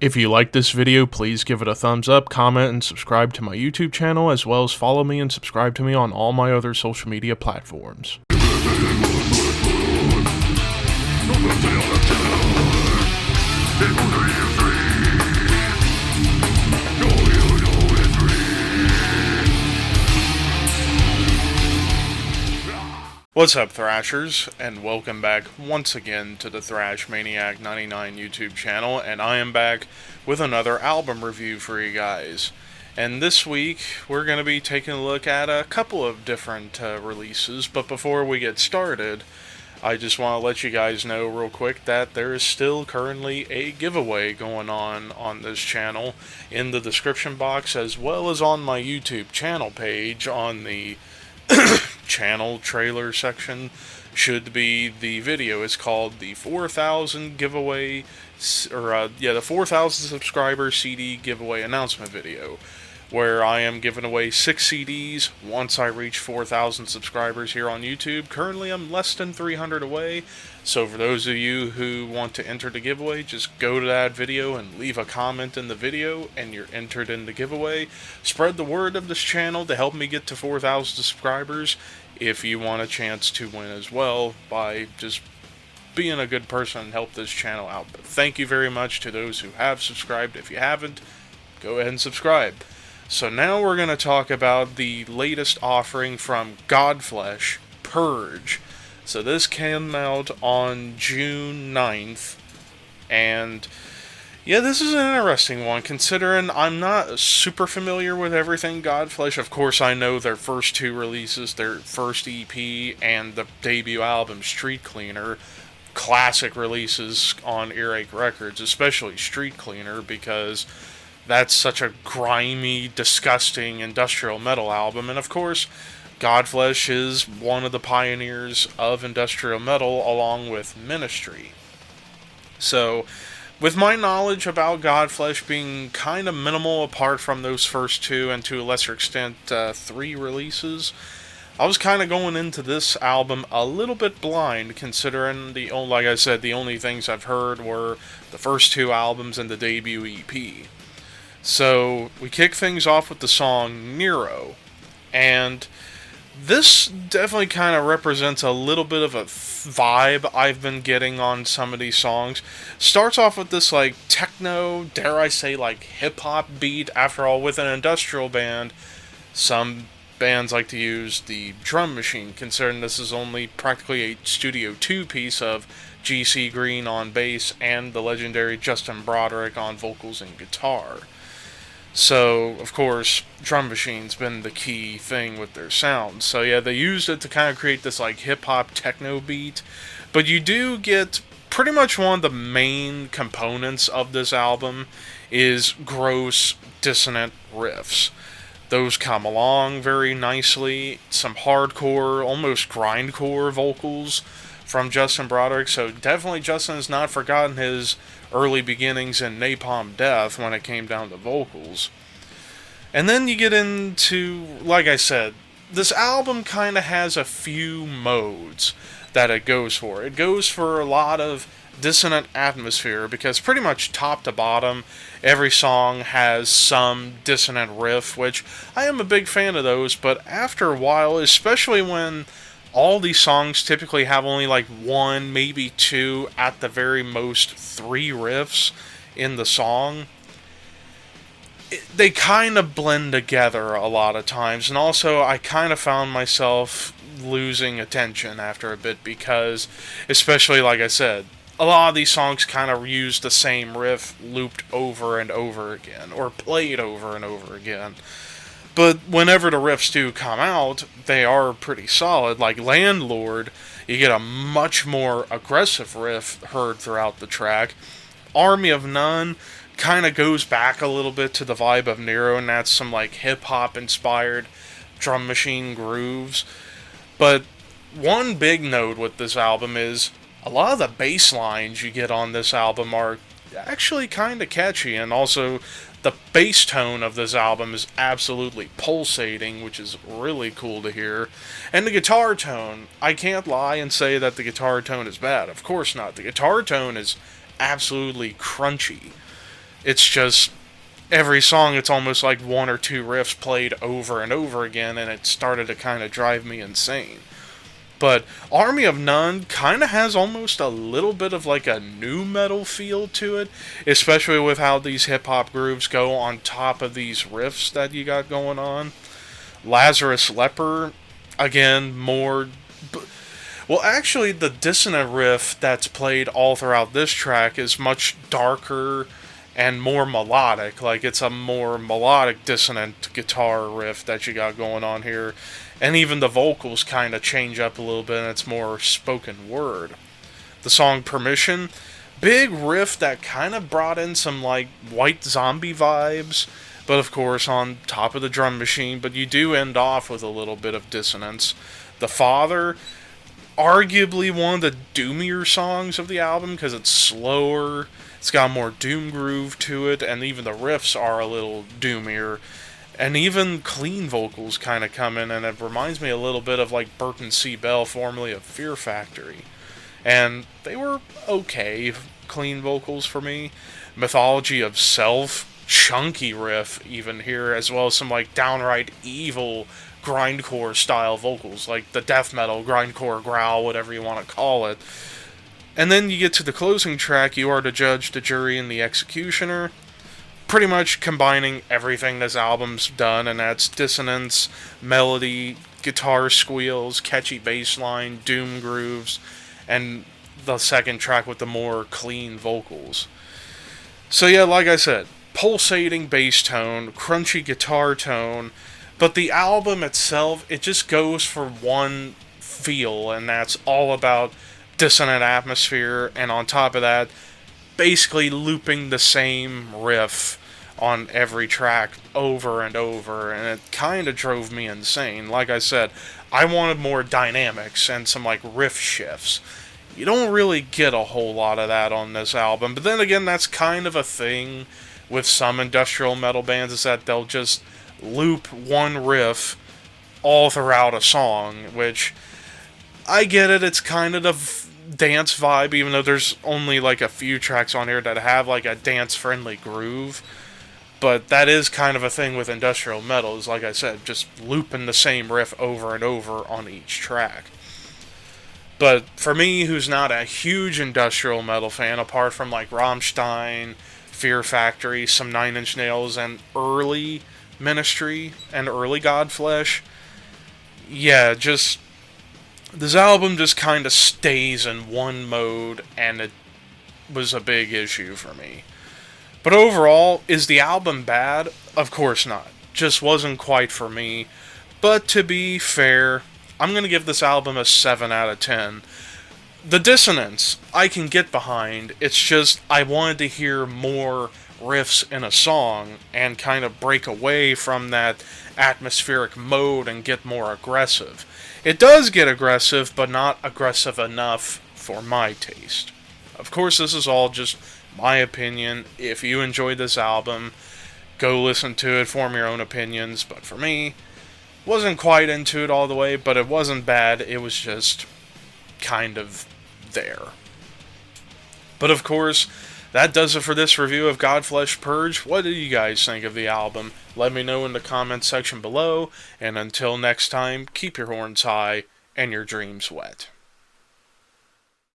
If you like this video, please give it a thumbs up, comment, and subscribe to my YouTube channel, as well as follow me and subscribe to me on all my other social media platforms. What's up, Thrashers, and welcome back once again to the Thrash Maniac 99 YouTube channel, and I am back with another album review for you guys. And this week, we're going to be taking a look at a couple of different releases, but before we get started, I just want to let you guys know real quick that there is still currently a giveaway going on this channel in the description box, as well as on my YouTube channel page on the channel trailer section should be the video. It's called the 4,000 giveaway, the 4,000 subscriber CD giveaway announcement video, where I am giving away 6 CDs once I reach 4,000 subscribers here on YouTube. Currently, I'm less than 300 away, so for those of you who want to enter the giveaway, just go to that video and leave a comment in the video, and you're entered in the giveaway. Spread the word of this channel to help me get to 4,000 subscribers if you want a chance to win as well by just being a good person and help this channel out. But thank you very much to those who have subscribed. If you haven't, go ahead and subscribe. So now we're going to talk about the latest offering from Godflesh, Purge. So this came out on June 9th, and yeah, this is an interesting one, considering I'm not super familiar with everything Godflesh. Of course, I know their first 2 releases, their first EP and the debut album, Street Cleaner, classic releases on Earache Records, especially Street Cleaner, because that's such a grimy, disgusting industrial metal album. And of course, Godflesh is one of the pioneers of industrial metal along with Ministry. So, with my knowledge about Godflesh being kind of minimal apart from those first 2 and to a lesser extent 3 releases, I was kind of going into this album a little bit blind, considering like I said, the only things I've heard were the first 2 albums and the debut EP. So, we kick things off with the song Nero, and this definitely kind of represents a little bit of a vibe I've been getting on some of these songs. Starts off with this, like, techno, dare I say, like, hip-hop beat. After all, with an industrial band, some bands like to use the drum machine, considering this is only practically a Studio 2 piece of GC Green on bass and the legendary Justin Broderick on vocals and guitar. So, of course, drum machine's been the key thing with their sound. So yeah, they used it to kind of create this like hip-hop techno beat. But you do get pretty much one of the main components of this album is gross, dissonant riffs. Those come along very nicely. Some hardcore, almost grindcore vocals from Justin Broderick. So definitely Justin has not forgotten his early beginnings in Napalm Death when it came down to vocals. And then you get into, like I said, this album kind of has a few modes that it goes for. It goes for a lot of dissonant atmosphere, because pretty much top to bottom, every song has some dissonant riff, which I am a big fan of those, but after a while, especially when all these songs typically have only like 1, maybe 2, at the very most 3 riffs in the song, they kind of blend together a lot of times. And also, I kind of found myself losing attention after a bit, because, especially like I said, a lot of these songs kind of use the same riff looped over and over again, or played over and over again. But whenever the riffs do come out, they are pretty solid. Like Landlord, you get a much more aggressive riff heard throughout the track. Army of None kind of goes back a little bit to the vibe of Nero, and that's some like hip-hop inspired drum machine grooves. But one big note with this album is a lot of the bass lines you get on this album are actually kind of catchy, and also the bass tone of this album is absolutely pulsating, which is really cool to hear. And the guitar tone, I can't lie and say that the guitar tone is bad. Of course not. The guitar tone is absolutely crunchy. It's just every song, it's almost like one or two riffs played over and over again, and it started to kind of drive me insane. But Army of None kind of has almost a little bit of like a new metal feel to it, especially with how these hip hop grooves go on top of these riffs that you got going on. Lazarus Leper, again, more. Well, actually, the dissonant riff that's played all throughout this track is much darker and more melodic. Like, it's a more melodic dissonant guitar riff that you got going on here. And even the vocals kind of change up a little bit, and it's more spoken word. The song Permission, big riff that kind of brought in some, like, White Zombie vibes, but of course on top of the drum machine, but you do end off with a little bit of dissonance. The Father, arguably one of the doomier songs of the album because it's slower, it's got more doom groove to it, and even the riffs are a little doomier. And even clean vocals kind of come in, and it reminds me a little bit of like Burton C. Bell, formerly of Fear Factory. And they were okay clean vocals for me. Mythology of Self, chunky riff even here, as well as some like downright evil grindcore style vocals, like the death metal grindcore growl, whatever you want to call it. And then you get to the closing track, You Are the Judge, the Jury, and the Executioner, pretty much combining everything this album's done, and that's dissonance, melody, guitar squeals, catchy bass line, doom grooves, and the second track with the more clean vocals. So yeah, like I said, pulsating bass tone, crunchy guitar tone, but the album itself, it just goes for one feel, and that's all about dissonant atmosphere, and on top of that, basically looping the same riff on every track over and over, and it kind of drove me insane. Like I said, I wanted more dynamics and some like riff shifts. You don't really get a whole lot of that on this album, but then again, that's kind of a thing with some industrial metal bands, is that they'll just loop one riff all throughout a song, which I get it, it's kind of the dance vibe, even though there's only like a few tracks on here that have like a dance-friendly groove. But that is kind of a thing with industrial metal, is like I said, just looping the same riff over and over on each track. But for me, who's not a huge industrial metal fan, apart from like Rammstein, Fear Factory, some Nine Inch Nails, and early Ministry, and early Godflesh, yeah, just this album just kind of stays in one mode, and it was a big issue for me. But overall, is the album bad? Of course not. Just wasn't quite for me. But to be fair, I'm going to give this album a 7 out of 10. The dissonance, I can get behind. It's just, I wanted to hear more riffs in a song and kind of break away from that atmospheric mode and get more aggressive. It does get aggressive, but not aggressive enough for my taste. Of course, this is all just my opinion. If you enjoyed this album, go listen to it, form your own opinions. But for me, wasn't quite into it all the way, but it wasn't bad. It was just kind of there. But of course, that does it for this review of Godflesh Purge. What did you guys think of the album? Let me know in the comments section below. And until next time, keep your horns high and your dreams wet.